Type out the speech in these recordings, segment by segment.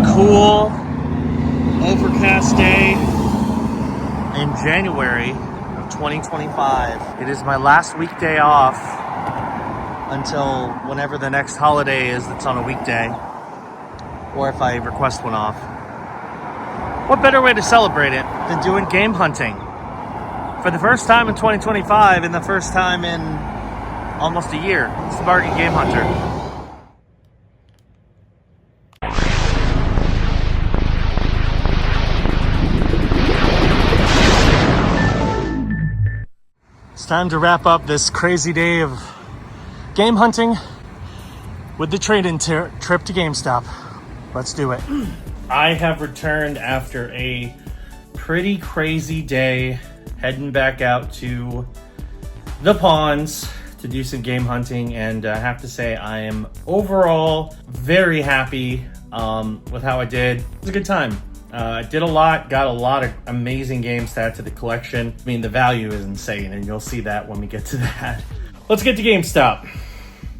cool, overcast day in January of 2025. It is my last weekday off until whenever the next holiday is that's on a weekday, or if I request one off. What better way to celebrate it than doing game hunting? For the first time in 2025 and the first time in almost a year, it's the Bargain Game Hunter. It's time to wrap up this crazy day of game hunting with the trade-in trip to GameStop. Let's do it. I have returned after a pretty crazy day, heading back out to the ponds to do some game hunting, and I have to say I am overall very happy with how I did. It was a good time. I did a lot, got a lot of amazing game stats to the collection. I mean, the value is insane, and you'll see that when we get to that. Let's get to GameStop,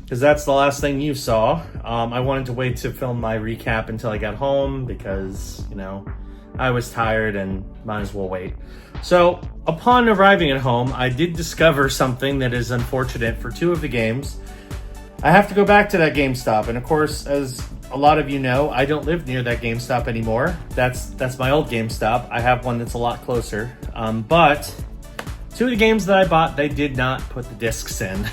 because that's the last thing you saw. I wanted to wait to film my recap until I got home because, you know, I was tired and might as well wait. So upon arriving at home, I did discover something that is unfortunate for two of the games. I have to go back to that GameStop, and of course, as a lot of you know, I don't live near that GameStop anymore. That's my old GameStop. I have one that's a lot closer. But two of the games that I bought, they did not put the discs in.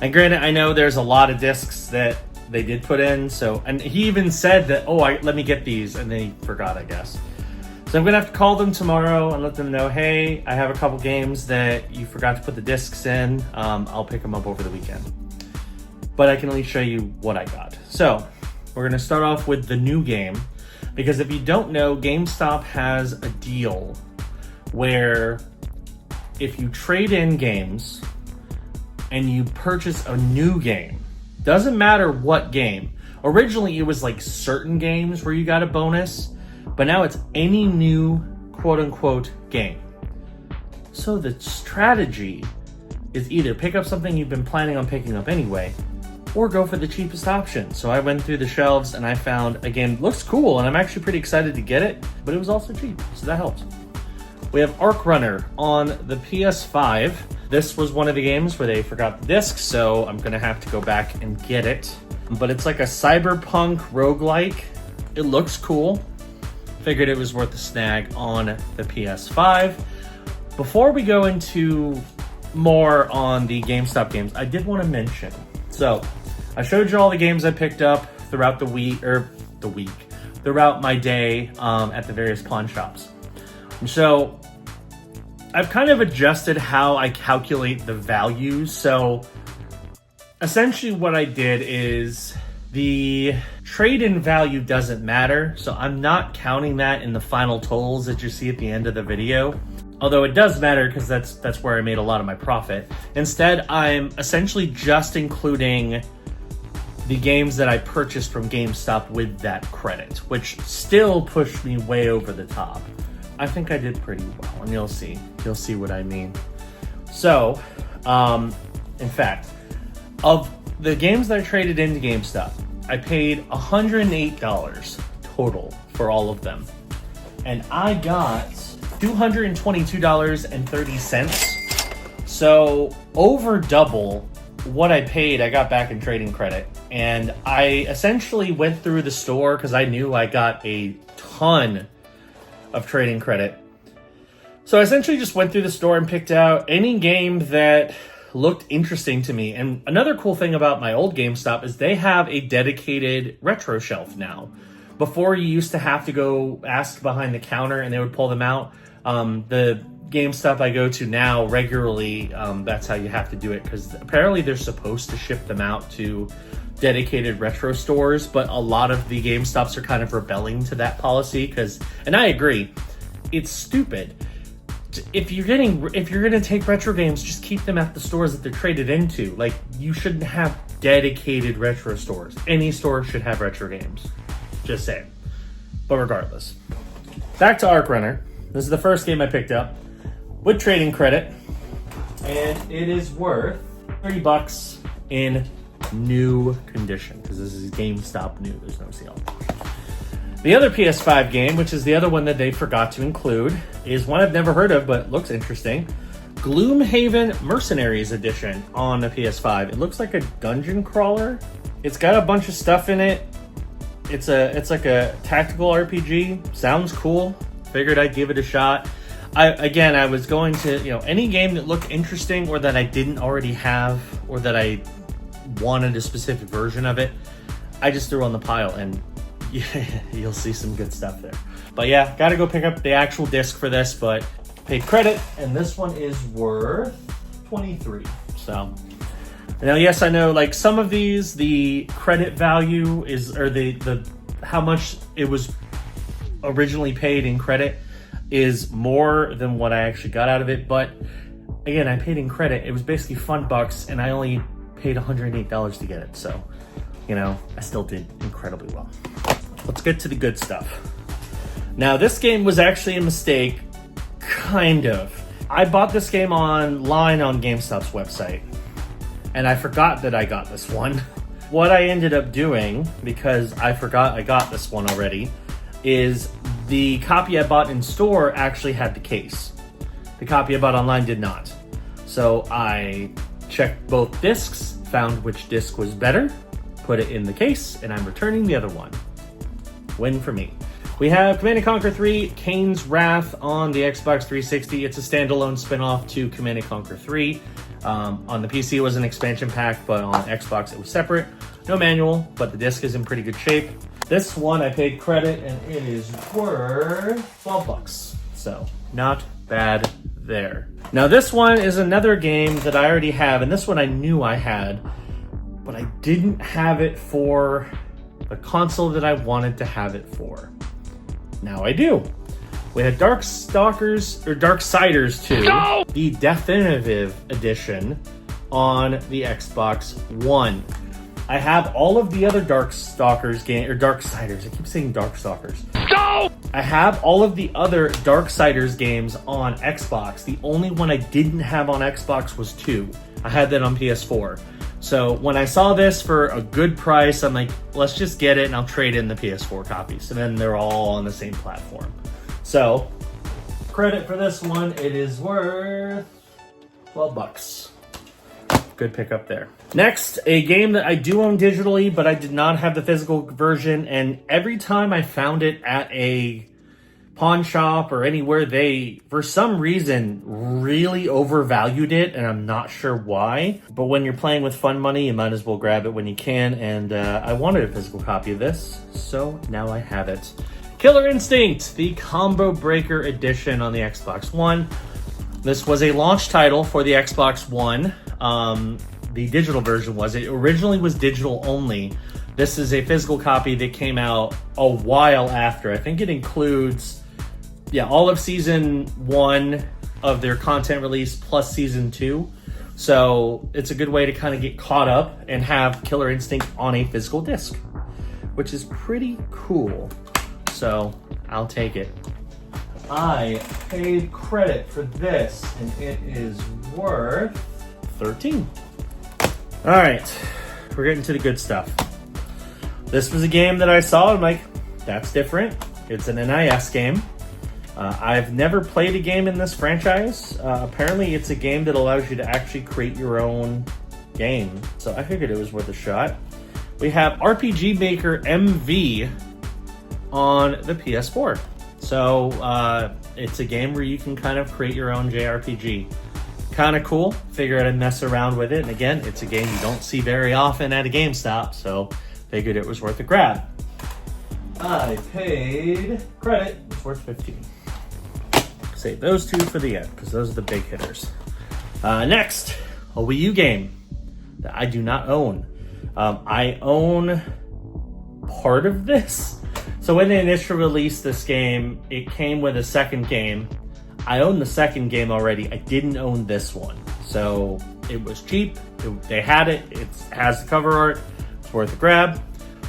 And granted, I know there's a lot of discs that they did put in. So, and he even said that, let me get these, and then he forgot, I guess. So I'm gonna have to call them tomorrow and let them know, hey, I have a couple games that you forgot to put the discs in. I'll pick them up over the weekend. But I can at least show you what I got. So we're gonna start off with the new game, because if you don't know, GameStop has a deal where if you trade in games and you purchase a new game, doesn't matter what game. Originally it was like certain games where you got a bonus, but now it's any new quote unquote game. So the strategy is either pick up something you've been planning on picking up anyway, or go for the cheapest option. So I went through the shelves and I found a game that looks cool, and I'm actually pretty excited to get it, but it was also cheap, so that helps. We have Arc Runner on the PS5. This was one of the games where they forgot the disc, so I'm gonna have to go back and get it. But it's like a cyberpunk roguelike. It looks cool. Figured it was worth a snag on the PS5. Before we go into more on the GameStop games, I did want to mention, so I showed you all the games I picked up throughout throughout my day at the various pawn shops. And so I've kind of adjusted how I calculate the values. So essentially what I did is the trade-in value doesn't matter. So I'm not counting that in the final totals that you see at the end of the video. Although it does matter because that's where I made a lot of my profit. Instead, I'm essentially just including the games that I purchased from GameStop with that credit, which still pushed me way over the top. I think I did pretty well, and you'll see what I mean. So, in fact, of the games that I traded into GameStop, I paid $108 total for all of them. And I got $222.30. So over double what I paid, I got back in trading credit. And I essentially went through the store because I knew I got a ton of trading credit. So I essentially just went through the store and picked out any game that looked interesting to me. And another cool thing about my old GameStop is they have a dedicated retro shelf now. Before, you used to have to go ask behind the counter and they would pull them out. The GameStop I go to now regularly, that's how you have to do it, because apparently they're supposed to ship them out to dedicated retro stores, but a lot of the GameStops are kind of rebelling to that policy, and I agree, it's stupid. If you're gonna take retro games, just keep them at the stores that they're traded into. Like, you shouldn't have dedicated retro stores. Any store should have retro games. Just saying. But regardless, back to Arc Runner. This is the first game I picked up with trading credit, and it is worth $30 in new condition, because this is GameStop new. There's no sale. The other PS5 game, which is the other one that they forgot to include, is one I've never heard of, but looks interesting. Gloomhaven Mercenaries Edition on the PS5. It looks like a dungeon crawler. It's got a bunch of stuff in it. It's like a tactical RPG. Sounds cool. Figured I'd give it a shot. I was going to, any game that looked interesting or that I didn't already have or that I wanted a specific version of it, I just threw on the pile, and you'll see some good stuff there. But yeah, gotta go pick up the actual disc for this, but paid credit, and this one is worth 23. So now, yes, I know, like some of these, the credit value is, or the how much it was originally paid in credit is more than what I actually got out of it. But again, I paid in credit. It was basically fun bucks, and I only paid $108 to get it. So, I still did incredibly well. Let's get to the good stuff. Now, this game was actually a mistake, kind of. I bought this game online on GameStop's website, and I forgot that I got this one. What I ended up doing, because I forgot I got this one already, is the copy I bought in store actually had the case. The copy I bought online did not. So I checked both discs, found which disc was better, put it in the case, and I'm returning the other one. Win for me. We have Command & Conquer 3, Kane's Wrath on the Xbox 360. It's a standalone spin-off to Command & Conquer 3. On the PC it was an expansion pack, but on Xbox it was separate. No manual, but the disc is in pretty good shape. This one I paid credit, and it is worth 12 bucks. So, not bad there. Now this one is another game that I already have, and this one I knew I had, but I didn't have it for the console that I wanted to have it for. Now I do. We had Darksiders 2, no! The definitive edition on the Xbox One. I have all of the other Darksiders. I keep saying Darkstalkers. No! I have all of the other Darksiders games on Xbox. The only one I didn't have on Xbox was 2. I had that on PS4. So when I saw this for a good price, I'm like, let's just get it and I'll trade in the PS4 copies. And then they're all on the same platform. So, credit for this one, it is worth 12 bucks. Good pickup there. Next, a game that I do own digitally, but I did not have the physical version, and every time I found it at a pawn shop or anywhere, they, for some reason, really overvalued it, and I'm not sure why. But when you're playing with fun money, you might as well grab it when you can, and I wanted a physical copy of this, so now I have it. Killer Instinct, the Combo Breaker Edition on the Xbox One. This was a launch title for the Xbox One. The digital version was. It originally was digital only. This is a physical copy that came out a while after. I think it includes, all of Season 1 of their content release plus Season 2. So it's a good way to kind of get caught up and have Killer Instinct on a physical disc, which is pretty cool. So I'll take it. I paid credit for this, and it is worth 13. All right, we're getting to the good stuff. This was a game that I saw. I'm like, that's different. It's an NIS game. I've never played a game in this franchise. Apparently, it's a game that allows you to actually create your own game. So I figured it was worth a shot. We have RPG Maker MV on the PS4. So it's a game where you can kind of create your own JRPG. Kind of cool. Figured I'd mess around with it. And again, it's a game you don't see very often at a GameStop, so figured it was worth a grab. I paid credit. It's worth 15. Save those two for the end, because those are the big hitters. Next, a Wii U game that I do not own. I own part of this. So when they initially released this game, it came with a second game. I own the second game already. I didn't own this one. So it was cheap. They had it. It has the cover art. It's worth a grab.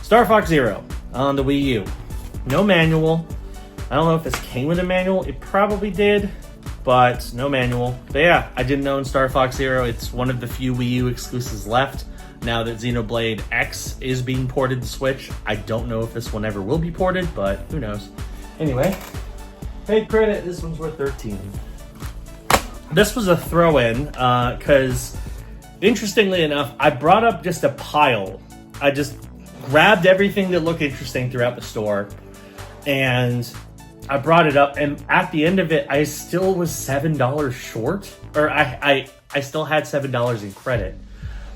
Star Fox Zero on the Wii U. No manual. I don't know if this came with a manual. It probably did, but no manual. But yeah, I didn't own Star Fox Zero. It's one of the few Wii U exclusives left. now that Xenoblade X is being ported to Switch. I don't know if this one ever will be ported, but who knows. Anyway, paid credit, this one's worth 13. This was a throw-in, because interestingly enough, I brought up just a pile. I just grabbed everything that looked interesting throughout the store, and I brought it up, and at the end of it, I still was $7 short, or I still had $7 in credit.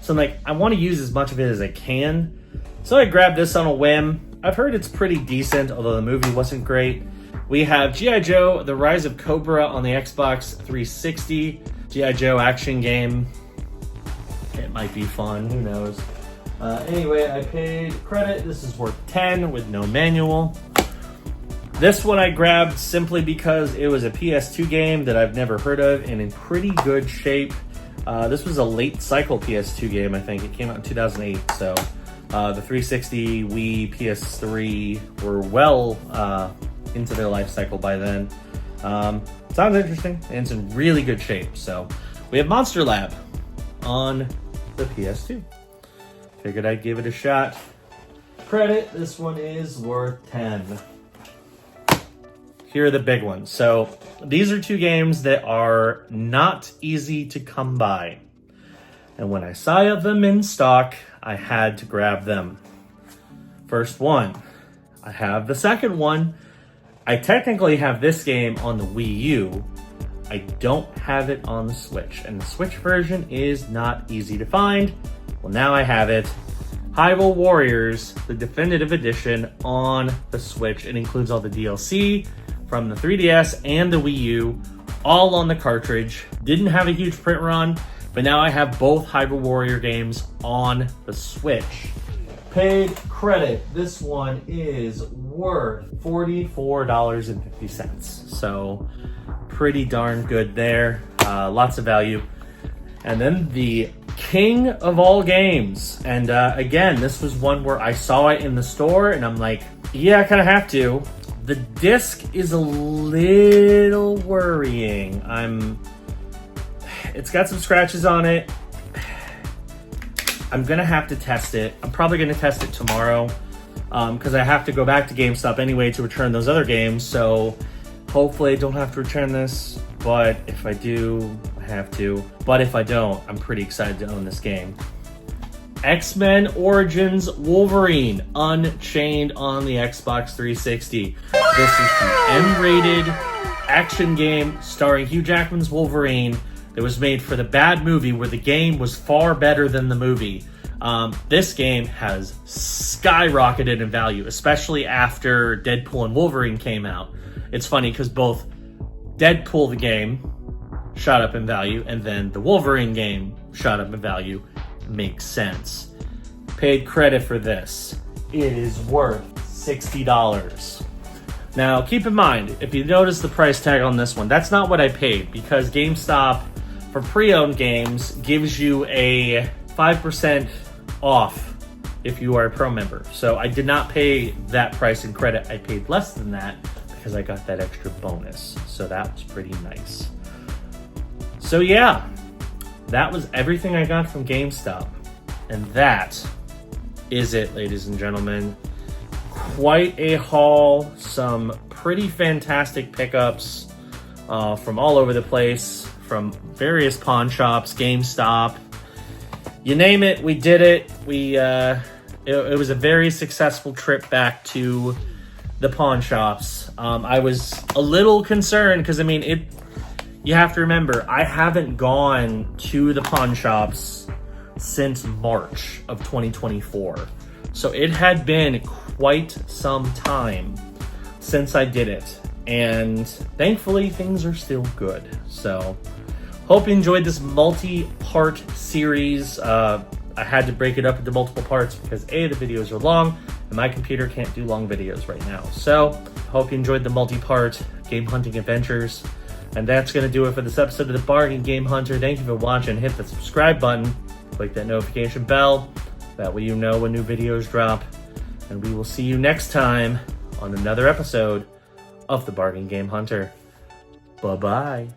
So I'm like, I want to use as much of it as I can. So I grabbed this on a whim. I've heard it's pretty decent, although the movie wasn't great. We have G.I. Joe, The Rise of Cobra on the Xbox 360. G.I. Joe action game. It might be fun, who knows. Anyway, I paid credit. This is worth 10 with no manual. This one I grabbed simply because it was a PS2 game that I've never heard of and in pretty good shape. This was a late cycle PS2 game, I think. It came out in 2008, so the 360, Wii, PS3 were well into their life cycle by then. Sounds interesting, and it's in really good shape. So we have Monster Lab on the PS2. Figured I'd give it a shot. Credit, this one is worth 10. Here are the big ones. So these are two games that are not easy to come by. And when I saw them in stock, I had to grab them. First one, I have the second one. I technically have this game on the Wii U. I don't have it on the Switch, and the Switch version is not easy to find. Well, now I have it. Hyrule Warriors, the definitive edition on the Switch. It includes all the DLC from the 3DS and the Wii U, all on the cartridge. Didn't have a huge print run, but now I have both Hyrule Warrior games on the Switch. Paid credit, this one is worth $44.50. So pretty darn good there. Lots of value. And then the king of all games. And again, this was one where I saw it in the store and I'm like, yeah, I kind of have to. The disc is a little worrying. It's got some scratches on it. I'm gonna have to test it. I'm probably gonna test it tomorrow because I have to go back to GameStop anyway to return those other games. So hopefully I don't have to return this, but if I do, I have to. But if I don't, I'm pretty excited to own this game. X-Men Origins Wolverine Unchained on the Xbox 360. This is the M-rated action game starring Hugh Jackman's Wolverine that was made for the bad movie where the game was far better than the movie. This game has skyrocketed in value, especially after Deadpool and Wolverine came out. It's funny because both Deadpool the game shot up in value and then the Wolverine game shot up in value. Makes sense. Paid credit for this. It is worth $60. Now, keep in mind, if you notice the price tag on this one, that's not what I paid because GameStop for pre-owned games gives you a 5% off if you are a pro member. So I did not pay that price in credit. I paid less than that because I got that extra bonus. So that was pretty nice. So yeah, that was everything I got from GameStop. And that is it, ladies and gentlemen. Quite a haul, some pretty fantastic pickups from all over the place, from various pawn shops, GameStop, you name it, we did it. It was a very successful trip back to the pawn shops. I was a little concerned because, I mean, you have to remember, I haven't gone to the pawn shops since March of 2024. So it had been quite some time since I did it. And thankfully, things are still good. So hope you enjoyed this multi-part series. I had to break it up into multiple parts because A, the videos are long, and my computer can't do long videos right now. So hope you enjoyed the multi-part game hunting adventures. And that's going to do it for this episode of the Bargain Game Hunter. Thank you for watching. Hit the subscribe button. Click that notification bell. That way you know when new videos drop. And we will see you next time on another episode of the Bargain Game Hunter. Bye-bye.